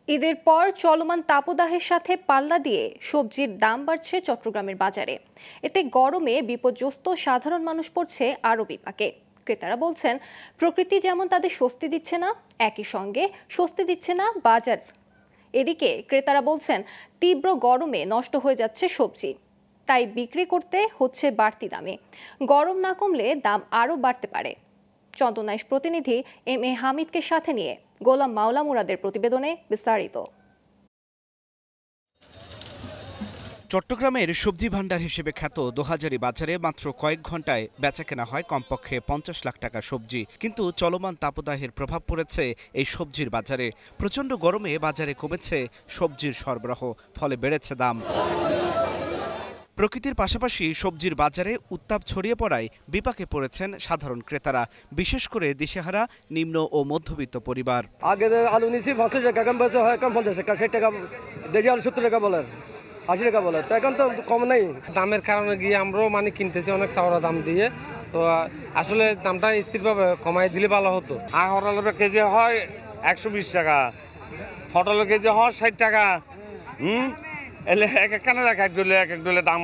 ঈদের পর চলমান তাপদাহের সাথে পাল্লা দিয়ে সবজির দাম বাড়ছে চট্টগ্রামের বাজারে। এতে গরমে বিপর্যস্ত সাধারণ মানুষ পড়ছে আরও বিপাকে। ক্রেতারা বলছেন, প্রকৃতি যেমন তাদের স্বস্তি দিচ্ছে না, একই সঙ্গে স্বস্তি দিচ্ছে না বাজার। এদিকে ক্রেতারা বলছেন, তীব্র গরমে নষ্ট হয়ে যাচ্ছে সবজি, তাই বিক্রি করতে হচ্ছে বাড়তি দামে। গরম না কমলে দাম আরও বাড়তে পারে। চন্দনাইশ প্রতিনিধি এম এ হামিদকে সাথে নিয়ে গোলাম মাওলা মুরাদের প্রতিবেদনে বিস্তারিত। চট্টগ্রামের সবজি ভান্ডার হিসেবে খ্যাত দোহাজারী বাজারে মাত্র কয়েক ঘন্টায় বেচাকেনা হয় কমপক্ষে ৫০ লাখ টাকার সবজি। কিন্তু চলমান তাপদাহের প্রভাব পড়েছে এই সবজির বাজারে। প্রচণ্ড গরমে বাজারে কমেছে সবজির সরবরাহ, ফলে বেড়েছে দাম। প্রকৃতির পাশাপাশি সবজির বাজারে উত্তাপ ছড়িয়ে পড়ায় বিপাকে পড়েছেন সাধারণ ক্রেতারা, বিশেষ করে দিশেহারা নিম্ন ও মধ্যবিত্ত পরিবার। আগে আলু নিছি ৫০ টাকা, কম বেচা হয় কম ৫০ টাকা, ৬০ টাকা দেশি আলু ৭০ টাকা বলে, ৮০ টাকা বলে, তো এখন তো কম নেই। দামের কারণে গিয়ে আমরাও কিনতেছি অনেক চাওড়া দাম দিয়ে, তো আসলে দামটা স্থিরভাবে কমাই দিলে ভালো হতো। আহরালের কেজি হয় ১২০ টাকা, পটলের কেজি হয় ৬০ টাকা। এলে এক এক ডলে দাম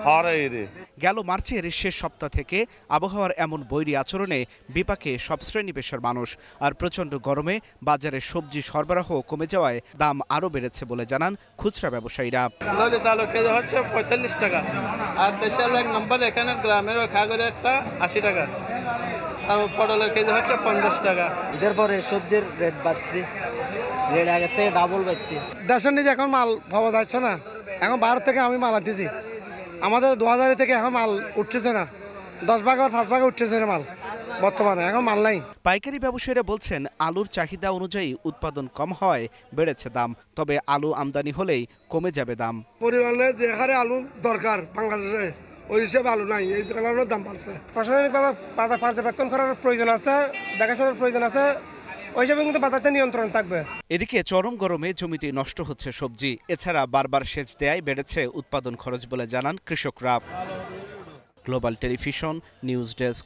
হরে। গেল মার্চের শেষ সপ্তাহ থেকে আবহাওয়ার এমন বৈরী আচরণে বিপাকে সব শ্রেণী পেশার মানুষ। আর প্রচণ্ড গরমে বাজারে সবজি সরবরাহ কমে যাওয়ায় দাম আরও বেড়েছে বলে জানান খুচরা ব্যবসায়ীরা। কেজি হচ্ছে ৪৫ টাকা, আর দেশের এক নম্বর এখানে গ্রামের খাগরে একটা ৮০ টাকা, আর পটলের কেজি হচ্ছে ৫০ টাকা। ঈদের পরে সবজির রেট বাড়তি, রেট আগের থেকে ডাবল বাড়তি। দেশের নিজে এখন মাল পাওয়া যাচ্ছে না, এখন ভারত থেকে আমি মাল আনতেছি, আমাদের ২০০০ থেকে এখন মাল উঠতেছে না, ১০ ভাগ আর ৫ ভাগে উঠতেছে না মাল, বর্তমানে এখন মাল নাই। পাইকারি ব্যবসায়ীরা বলছেন, আলুর চাহিদা অনুযায়ী উৎপাদন কম হয় বেড়েছে দাম, তবে আলু আমদানি হলেই কমে যাবে দাম। পরিমাণে যে হারে আলু দরকার বাংলাদেশে, ওই হিসেবে আলু নাই, এই কারণে দাম বাড়ছে। প্রশাসনিকভাবে বাজার পর্যবেক্ষণ করার প্রয়োজন আছে, দেখাশোনার প্রয়োজন আছে, ওই হিসাবে কিন্তু বাজারটা নিয়ন্ত্রণ থাকবে। এদিকে চরম গরমে জমিতে নষ্ট হচ্ছে সবজি, এছাড়া বারবার সেচ দেয়ায় বেড়েছে উৎপাদন খরচ বলে জানান কৃষকরা। Global television news desk.